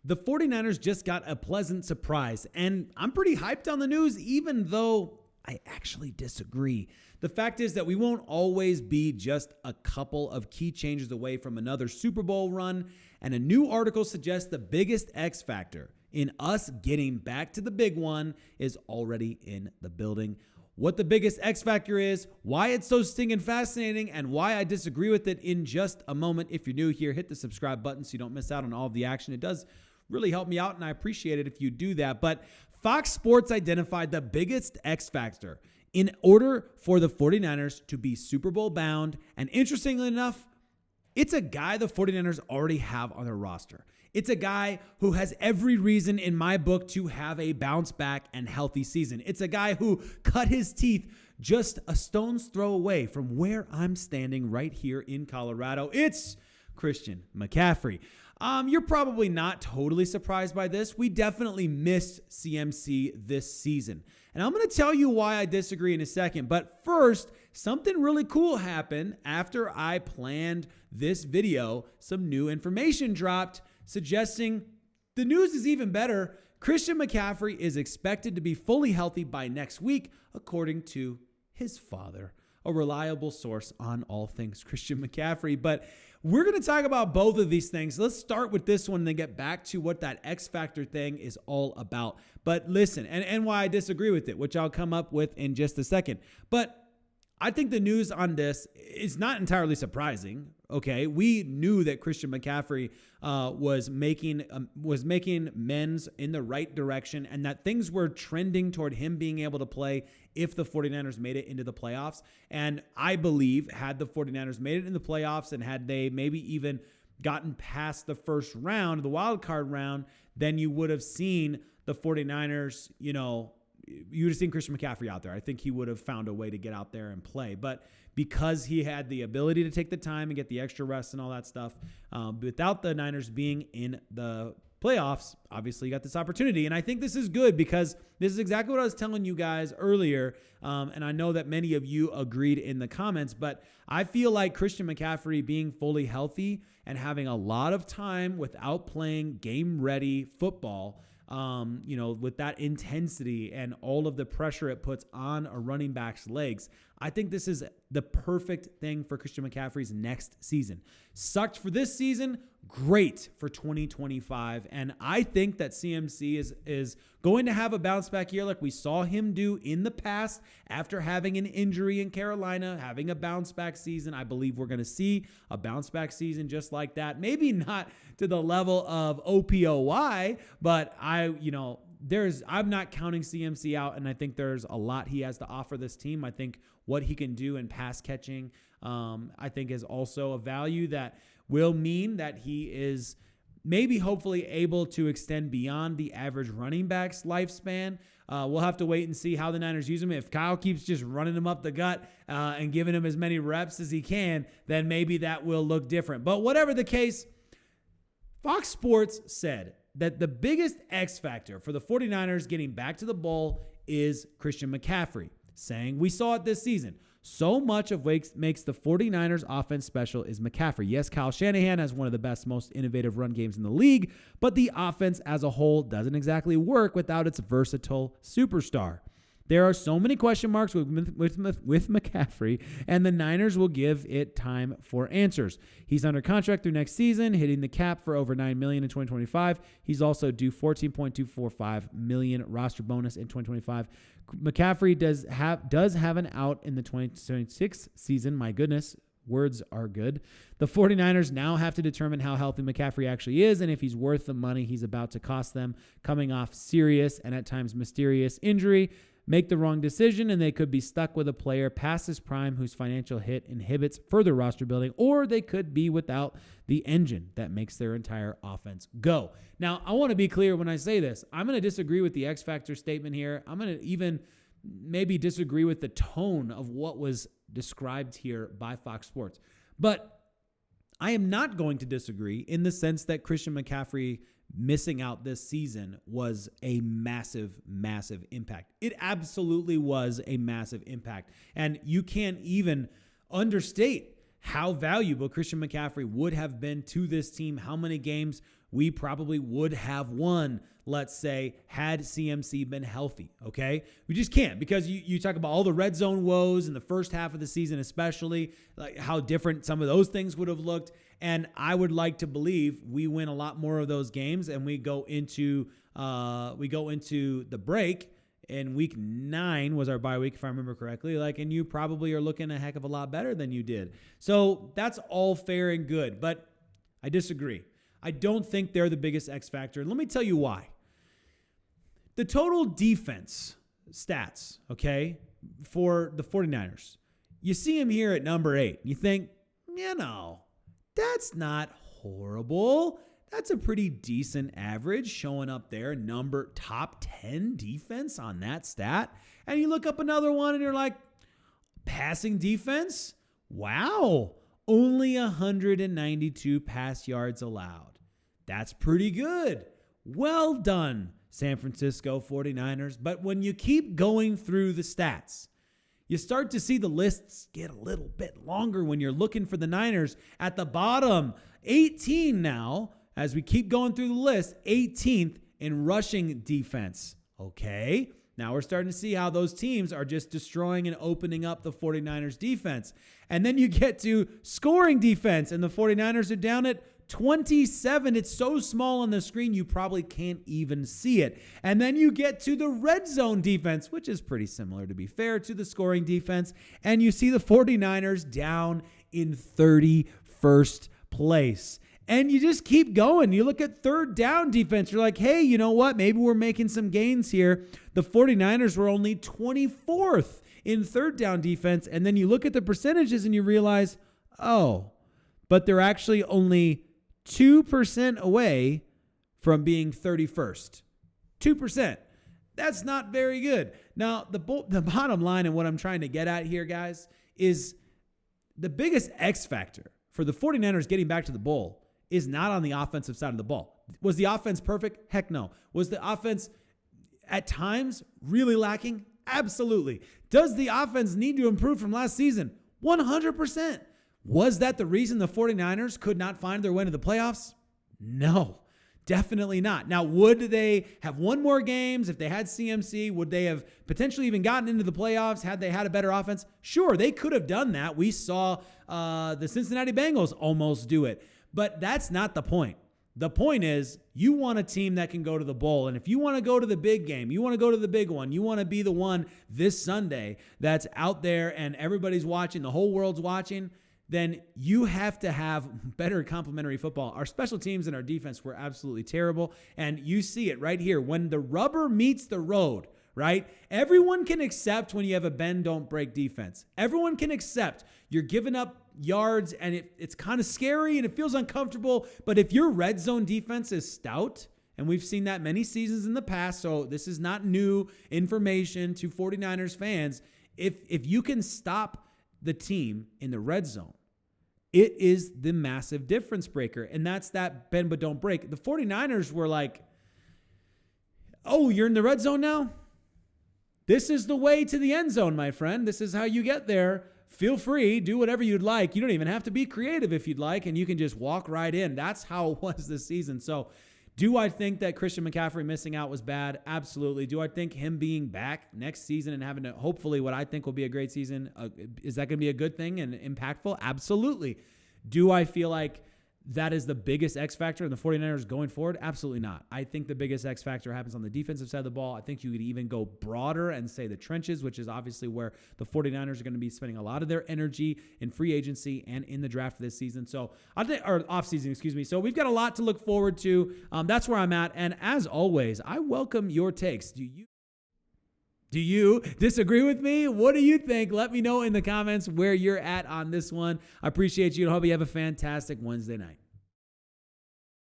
The 49ers just got a pleasant surprise, and I'm pretty hyped on the news, even though I actually disagree. The fact is that we won't always be just a couple of key changes away from another Super Bowl run, and a new article suggests the biggest X factor in us getting back to the big one is already in the building. What the biggest X factor is, why it's so stinging fascinating, and why I disagree with it in just a moment. If you're new here, hit the subscribe button so you don't miss out on all of the action. It does really help me out, and I appreciate it if you do that. But Fox Sports identified the biggest X factor in order for the 49ers to be Super Bowl bound. And interestingly enough, it's a guy the 49ers already have on their roster. It's a guy who has every reason in my book to have a bounce back and healthy season. It's a guy who cut his teeth just a stone's throw away from where I'm standing right here in Colorado. It's Christian McCaffrey. You're probably not totally surprised by this. We definitely missed CMC this season. And I'm going to tell you why I disagree in a second. But first, something really cool happened after I planned this video. Some new information dropped suggesting the news is even better. Christian McCaffrey is expected to be fully healthy by next week, according to his father, a reliable source on all things Christian McCaffrey. But we're going to talk about both of these things. Let's start with this one and then get back to what that X Factor thing is all about. But listen, and why I disagree with it, which I'll come up with in just a second. But I think the news on this is not entirely surprising. Okay, we knew that Christian McCaffrey was making men's in the right direction, and that things were trending toward him being able to play if the 49ers made it into the playoffs. And I believe had the 49ers made it in the playoffs and had they maybe even gotten past the first round, the wild card round, then you would have seen the 49ers, you would have seen Christian McCaffrey out there. I think he would have found a way to get out there and play. But because he had the ability to take the time and get the extra rest and all that stuff, without the Niners being in the playoffs, obviously you got this opportunity. And I think this is good because this is exactly what I was telling you guys earlier. And I know that many of you agreed in the comments, but I feel like Christian McCaffrey being fully healthy and having a lot of time without playing game-ready football, with that intensity and all of the pressure it puts on a running back's legs, I think this is the perfect thing for Christian McCaffrey's next season. Sucked for this season, great for 2025. And I think that CMC is going to have a bounce back year like we saw him do in the past after having an injury in Carolina, having a bounce back season. I believe we're going to see a bounce back season just like that. Maybe not to the level of OPOY, but I'm not counting CMC out, and I think there's a lot he has to offer this team. I think what he can do in pass catching, I think is also a value that will mean that he is maybe hopefully able to extend beyond the average running back's lifespan. We'll have to wait and see how the Niners use him. If Kyle keeps just running him up the gut and giving him as many reps as he can, then maybe that will look different. But whatever the case, Fox Sports said that the biggest X factor for the 49ers getting back to the bowl is Christian McCaffrey, saying, we saw it this season. So much of what makes the 49ers offense special is McCaffrey. Yes, Kyle Shanahan has one of the best, most innovative run games in the league, but the offense as a whole doesn't exactly work without its versatile superstar. There are so many question marks with McCaffrey, and the Niners will give it time for answers. He's under contract through next season, hitting the cap for over $9 million in 2025. He's also due $14.245 million roster bonus in 2025. McCaffrey does have an out in the 2026 season. My goodness. Words are good. The 49ers now have to determine how healthy McCaffrey actually is and if he's worth the money he's about to cost them, coming off serious and at times mysterious injury. Make the wrong decision and they could be stuck with a player past his prime whose financial hit inhibits further roster building, or they could be without the engine that makes their entire offense go. Now, I want to be clear when I say this. I'm going to disagree with the X Factor statement here. I'm going to even maybe disagree with the tone of what was described here by Fox Sports. But I am not going to disagree in the sense that Christian McCaffrey missing out this season was a massive, massive impact. It absolutely was a massive impact. And you can't even understate how valuable Christian McCaffrey would have been to this team, how many games we probably would have won, let's say, had CMC been healthy, okay? We just can't, because you talk about all the red zone woes in the first half of the season, especially, like how different some of those things would have looked. And I would like to believe we win a lot more of those games, and we go into the break. And week 9 was our bye week, if I remember correctly. And you probably are looking a heck of a lot better than you did. So that's all fair and good, but I disagree. I don't think they're the biggest X factor. And let me tell you why. The total defense stats, okay, for the 49ers, you see them here at number 8. You think, that's not horrible. That's a pretty decent average showing up there, top 10 defense on that stat. And you look up another one and you're like, passing defense? Wow, only 192 pass yards allowed. That's pretty good. Well done, San Francisco 49ers. But when you keep going through the stats, you start to see the lists get a little bit longer when you're looking for the Niners at the bottom. 18 now. As we keep going through the list, 18th in rushing defense. Okay, now we're starting to see how those teams are just destroying and opening up the 49ers defense. And then you get to scoring defense, and the 49ers are down at 27. It's so small on the screen, you probably can't even see it. And then you get to the red zone defense, which is pretty similar, to be fair, to the scoring defense. And you see the 49ers down in 31st place. And you just keep going. You look at third down defense. You're like, hey, you know what? Maybe we're making some gains here. The 49ers were only 24th in third down defense. And then you look at the percentages and you realize, but they're actually only 2% away from being 31st. 2%. That's not very good. Now, the bottom line and what I'm trying to get at here, guys, is the biggest X factor for the 49ers getting back to the bowl is not on the offensive side of the ball. Was the offense perfect? Heck no. Was the offense at times really lacking? Absolutely. Does the offense need to improve from last season? 100%. Was that the reason the 49ers could not find their way to the playoffs? No, definitely not. Now, would they have won more games if they had CMC? Would they have potentially even gotten into the playoffs had they had a better offense? Sure, they could have done that. We saw the Cincinnati Bengals almost do it. But that's not the point. The point is you want a team that can go to the bowl. And if you want to go to the big game, you want to go to the big one, you want to be the one this Sunday that's out there and everybody's watching, the whole world's watching, then you have to have better complementary football. Our special teams and our defense were absolutely terrible. And you see it right here. When the rubber meets the road, right? Everyone can accept when you have a bend, don't break defense. Everyone can accept you're giving up yards and it's kind of scary and it feels uncomfortable. But if your red zone defense is stout, and we've seen that many seasons in the past, so this is not new information to 49ers fans, if you can stop the team in the red zone, it is the massive difference breaker. And that's that bend but don't break. The 49ers were like, oh, you're in the red zone now? This is the way to the end zone, my friend. This is how you get there. Feel free, do whatever you'd like. You don't even have to be creative if you'd like, and you can just walk right in. That's how it was this season. So do I think that Christian McCaffrey missing out was bad? Absolutely. Do I think him being back next season and having hopefully what I think will be a great season, is that going to be a good thing and impactful? Absolutely. Do I feel like that is the biggest X factor in the 49ers going forward? Absolutely not. I think the biggest X factor happens on the defensive side of the ball. I think you could even go broader and say the trenches, which is obviously where the 49ers are going to be spending a lot of their energy in free agency and in the draft this season. So, or off season, excuse me. So we've got a lot to look forward to. That's where I'm at. And as always, I welcome your takes. Do you disagree with me? What do you think? Let me know in the comments where you're at on this one. I appreciate you and hope you have a fantastic Wednesday night.